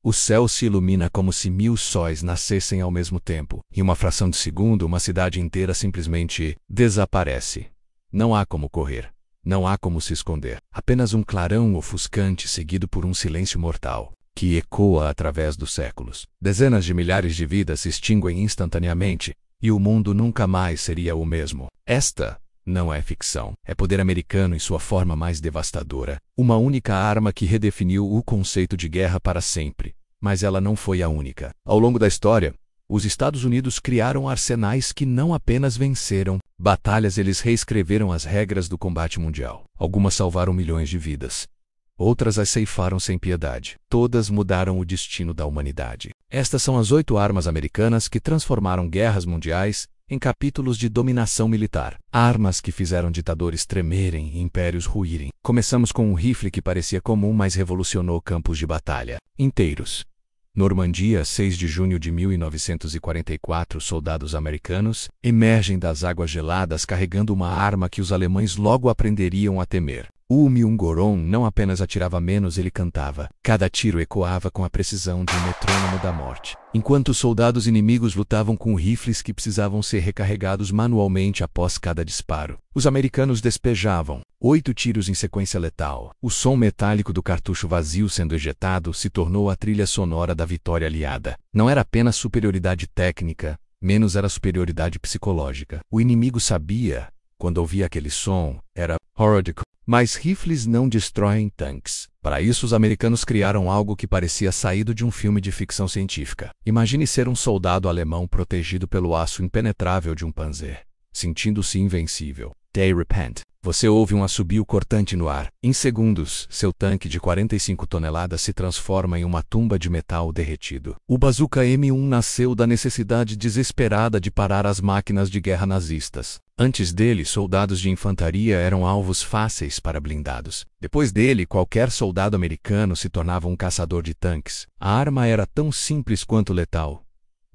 O céu se ilumina como se 1000 sóis nascessem ao mesmo tempo. Em uma fração de segundo, uma cidade inteira simplesmente desaparece. Não há como correr. Não há como se esconder. Apenas um clarão ofuscante seguido por um silêncio mortal, que ecoa através dos séculos. Dezenas de milhares de vidas se extinguem instantaneamente, e o mundo nunca mais seria o mesmo. Esta não é ficção. É poder americano em sua forma mais devastadora. Uma única arma que redefiniu o conceito de guerra para sempre. Mas ela não foi a única. Ao longo da história, os Estados Unidos criaram arsenais que não apenas venceram batalhas, eles reescreveram as regras do combate mundial. Algumas salvaram milhões de vidas. Outras as ceifaram sem piedade. Todas mudaram o destino da humanidade. Estas são as 8 armas americanas que transformaram guerras mundiais em capítulos de dominação militar. Armas que fizeram ditadores tremerem e impérios ruírem. Começamos com um rifle que parecia comum, mas revolucionou campos de batalha inteiros. Normandia, 6 de junho de 1944, soldados americanos emergem das águas geladas carregando uma arma que os alemães logo aprenderiam a temer. O Myung-Goron não apenas atirava menos, ele cantava. Cada tiro ecoava com a precisão de um metrônomo da morte. Enquanto os soldados inimigos lutavam com rifles que precisavam ser recarregados manualmente após cada disparo, os americanos despejavam 8 tiros em sequência letal. O som metálico do cartucho vazio sendo ejetado se tornou a trilha sonora da vitória aliada. Não era apenas superioridade técnica, menos era superioridade psicológica. O inimigo sabia, quando ouvia aquele som, era horror de... Mas rifles não destroem tanques. Para isso, os americanos criaram algo que parecia saído de um filme de ficção científica. Imagine ser um soldado alemão protegido pelo aço impenetrável de um Panzer, sentindo-se invencível. De repente, você ouve um assobio cortante no ar. Em segundos, seu tanque de 45 toneladas se transforma em uma tumba de metal derretido. O Bazooka M1 nasceu da necessidade desesperada de parar as máquinas de guerra nazistas. Antes dele, soldados de infantaria eram alvos fáceis para blindados. Depois dele, qualquer soldado americano se tornava um caçador de tanques. A arma era tão simples quanto letal.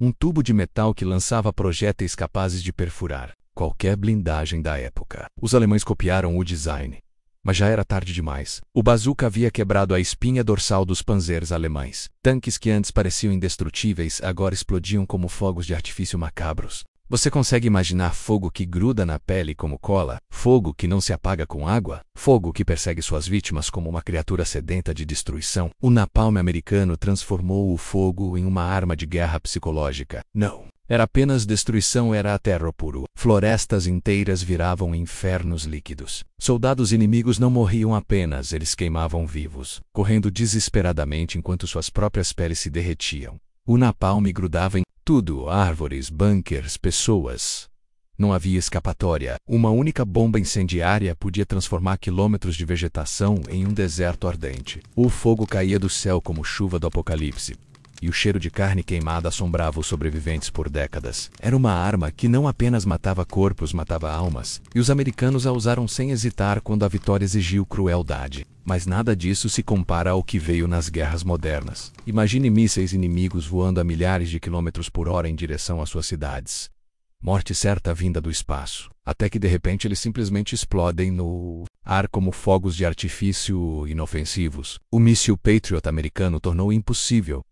Um tubo de metal que lançava projéteis capazes de perfurar qualquer blindagem da época. Os alemães copiaram o design, mas já era tarde demais. O bazooka havia quebrado a espinha dorsal dos panzers alemães. Tanques que antes pareciam indestrutíveis agora explodiam como fogos de artifício macabros. Você consegue imaginar fogo que gruda na pele como cola? Fogo que não se apaga com água? Fogo que persegue suas vítimas como uma criatura sedenta de destruição? O napalm americano transformou o fogo em uma arma de guerra psicológica. Não. Era apenas destruição, era terror puro. Florestas inteiras viravam infernos líquidos. Soldados inimigos não morriam apenas, eles queimavam vivos, correndo desesperadamente enquanto suas próprias peles se derretiam. O napalm grudava em tudo, árvores, bunkers, pessoas. Não havia escapatória. Uma única bomba incendiária podia transformar quilômetros de vegetação em um deserto ardente. O fogo caía do céu como chuva do apocalipse. E o cheiro de carne queimada assombrava os sobreviventes por décadas. Era uma arma que não apenas matava corpos, matava almas. E os americanos a usaram sem hesitar quando a vitória exigiu crueldade. Mas nada disso se compara ao que veio nas guerras modernas. Imagine mísseis inimigos voando a milhares de quilômetros por hora em direção às suas cidades. Morte certa vinda do espaço. Até que de repente eles simplesmente explodem no ar como fogos de artifício inofensivos. O míssil Patriot americano tornou impossível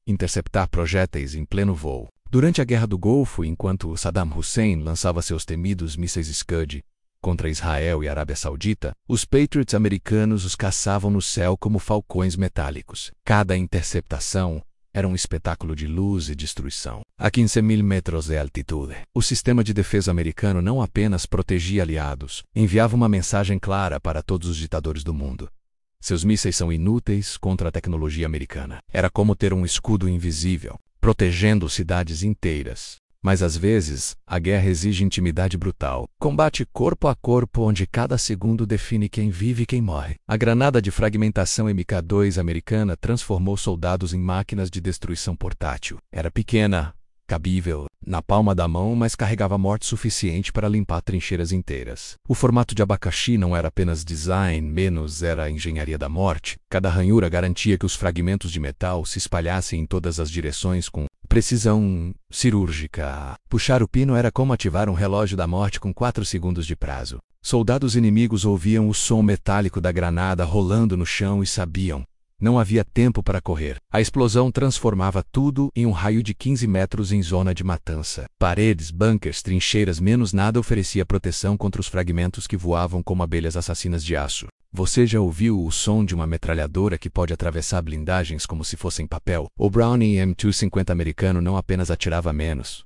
interceptar projéteis em pleno voo. Durante a Guerra do Golfo, enquanto Saddam Hussein lançava seus temidos mísseis Scud contra Israel e Arábia Saudita, os Patriots americanos os caçavam no céu como falcões metálicos. Cada interceptação era um espetáculo de luz e destruição. A 15.000 metros de altitude, o sistema de defesa americano não apenas protegia aliados, enviava uma mensagem clara para todos os ditadores do mundo. Seus mísseis são inúteis contra a tecnologia americana. Era como ter um escudo invisível, protegendo cidades inteiras. Mas às vezes, a guerra exige intimidade brutal. Combate corpo a corpo onde cada segundo define quem vive e quem morre. A granada de fragmentação MK2 americana transformou soldados em máquinas de destruição portátil. Era pequena, cabível, na palma da mão, mas carregava morte suficiente para limpar trincheiras inteiras. O formato de abacaxi não era apenas design, menos era a engenharia da morte. Cada ranhura garantia que os fragmentos de metal se espalhassem em todas as direções com precisão cirúrgica. Puxar o pino era como ativar um relógio da morte com 4 segundos de prazo. Soldados inimigos ouviam o som metálico da granada rolando no chão e sabiam: Não havia tempo para correr. A explosão transformava tudo em um raio de 15 metros em zona de matança. Paredes, bunkers, trincheiras, menos nada oferecia proteção contra os fragmentos que voavam como abelhas assassinas de aço. Você já ouviu o som de uma metralhadora que pode atravessar blindagens como se fossem papel? O Browning M250 americano não apenas atirava menos.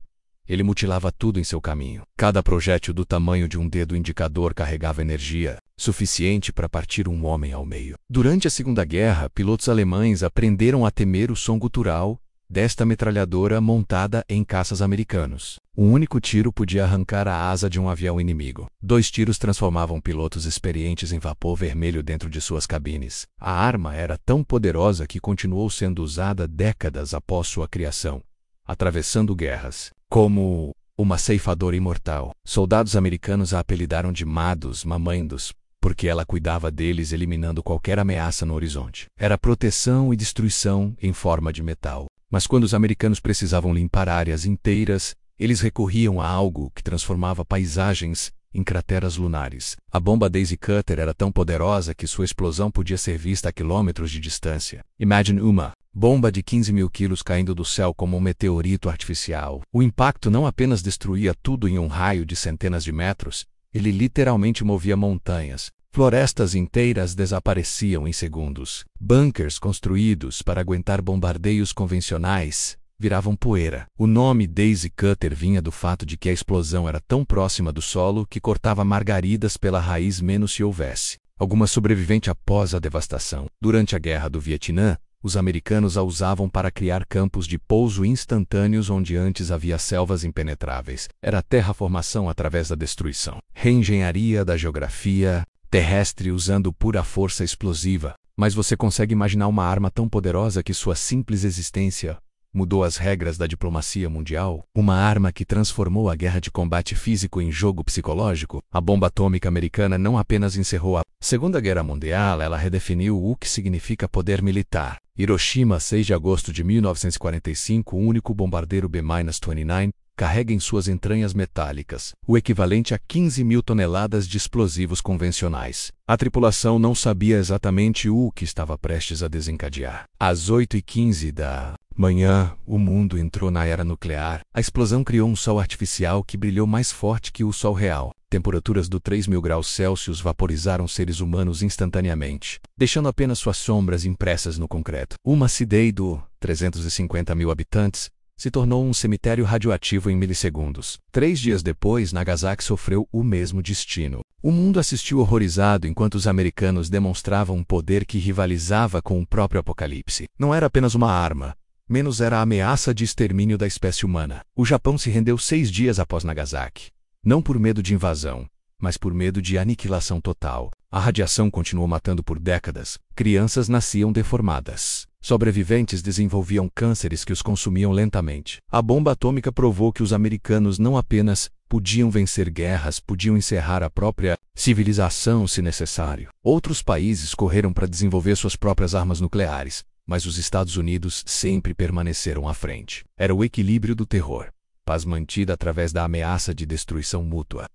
Ele mutilava tudo em seu caminho. Cada projétil do tamanho de um dedo indicador carregava energia suficiente para partir um homem ao meio. Durante a Segunda Guerra, pilotos alemães aprenderam a temer o som gutural desta metralhadora montada em caças americanos. Um único tiro podia arrancar a asa de um avião inimigo. 2 tiros transformavam pilotos experientes em vapor vermelho dentro de suas cabines. A arma era tão poderosa que continuou sendo usada décadas após sua criação, atravessando guerras. Como uma ceifadora imortal. Soldados americanos a apelidaram de Madus Mamandos, porque ela cuidava deles eliminando qualquer ameaça no horizonte. Era proteção e destruição em forma de metal. Mas quando os americanos precisavam limpar áreas inteiras, eles recorriam a algo que transformava paisagens em crateras lunares. A bomba Daisy Cutter era tão poderosa que sua explosão podia ser vista a quilômetros de distância. Imagine uma bomba de 15 mil quilos caindo do céu como um meteorito artificial. O impacto não apenas destruía tudo em um raio de centenas de metros, ele literalmente movia montanhas. Florestas inteiras desapareciam em segundos. Bunkers construídos para aguentar bombardeios convencionais viravam poeira. O nome Daisy Cutter vinha do fato de que a explosão era tão próxima do solo que cortava margaridas pela raiz menos se houvesse alguma sobrevivente após a devastação. Durante a Guerra do Vietnã, os americanos a usavam para criar campos de pouso instantâneos onde antes havia selvas impenetráveis. Era a terraformação através da destruição. Reengenharia da geografia terrestre usando pura força explosiva. Mas você consegue imaginar uma arma tão poderosa que sua simples existência mudou as regras da diplomacia mundial? Uma arma que transformou a guerra de combate físico em jogo psicológico? A bomba atômica americana não apenas encerrou a Segunda Guerra Mundial, ela redefiniu o que significa poder militar. Hiroshima, 6 de agosto de 1945, o único bombardeiro B-29 carrega em suas entranhas metálicas o equivalente a 15 mil toneladas de explosivos convencionais. A tripulação não sabia exatamente o que estava prestes a desencadear. Às 8h15 da manhã, o mundo entrou na era nuclear. A explosão criou um sol artificial que brilhou mais forte que o sol real. Temperaturas do 3.000 graus Celsius vaporizaram seres humanos instantaneamente, deixando apenas suas sombras impressas no concreto. Uma cidade de 350 mil habitantes se tornou um cemitério radioativo em milissegundos. 3 dias depois, Nagasaki sofreu o mesmo destino. O mundo assistiu horrorizado enquanto os americanos demonstravam um poder que rivalizava com o próprio apocalipse. Não era apenas uma arma, menos era a ameaça de extermínio da espécie humana. O Japão se rendeu 6 dias após Nagasaki. Não por medo de invasão, mas por medo de aniquilação total. A radiação continuou matando por décadas. Crianças nasciam deformadas. Sobreviventes desenvolviam cânceres que os consumiam lentamente. A bomba atômica provou que os americanos não apenas podiam vencer guerras, podiam encerrar a própria civilização se necessário. Outros países correram para desenvolver suas próprias armas nucleares, mas os Estados Unidos sempre permaneceram à frente. Era o equilíbrio do terror. Paz mantida através da ameaça de destruição mútua.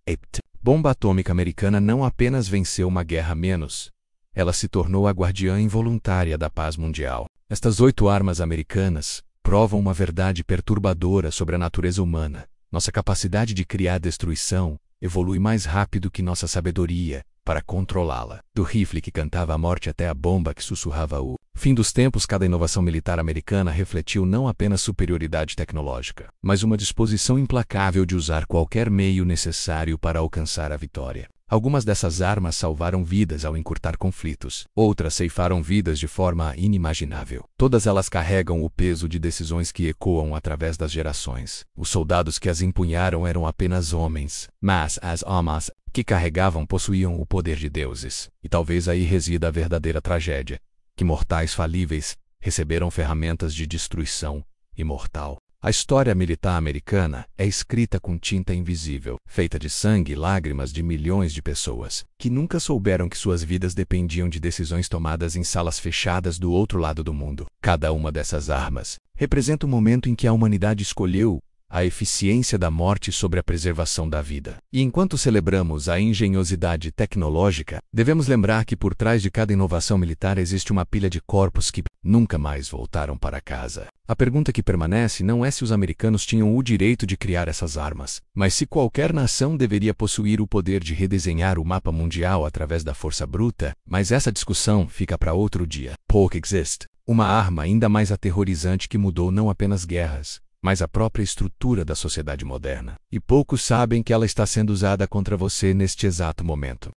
Bomba atômica americana não apenas venceu uma guerra menos, ela se tornou a guardiã involuntária da paz mundial. Estas 8 armas americanas provam uma verdade perturbadora sobre a natureza humana. Nossa capacidade de criar destruição evolui mais rápido que nossa sabedoria para controlá-la. Do rifle que cantava a morte até a bomba que sussurrava o fim dos tempos, cada inovação militar americana refletiu não apenas superioridade tecnológica, mas uma disposição implacável de usar qualquer meio necessário para alcançar a vitória. Algumas dessas armas salvaram vidas ao encurtar conflitos. Outras ceifaram vidas de forma inimaginável. Todas elas carregam o peso de decisões que ecoam através das gerações. Os soldados que as empunharam eram apenas homens, mas as almas que carregavam possuíam o poder de deuses. E talvez aí resida a verdadeira tragédia, que mortais falíveis receberam ferramentas de destruição imortal. A história militar americana é escrita com tinta invisível, feita de sangue e lágrimas de milhões de pessoas, que nunca souberam que suas vidas dependiam de decisões tomadas em salas fechadas do outro lado do mundo. Cada uma dessas armas representa o momento em que a humanidade escolheu a eficiência da morte sobre a preservação da vida. E enquanto celebramos a engenhosidade tecnológica, devemos lembrar que por trás de cada inovação militar existe uma pilha de corpos que nunca mais voltaram para casa. A pergunta que permanece não é se os americanos tinham o direito de criar essas armas, mas se qualquer nação deveria possuir o poder de redesenhar o mapa mundial através da força bruta, mas essa discussão fica para outro dia. Polk Exist, uma arma ainda mais aterrorizante que mudou não apenas guerras, mas a própria estrutura da sociedade moderna. E poucos sabem que ela está sendo usada contra você neste exato momento.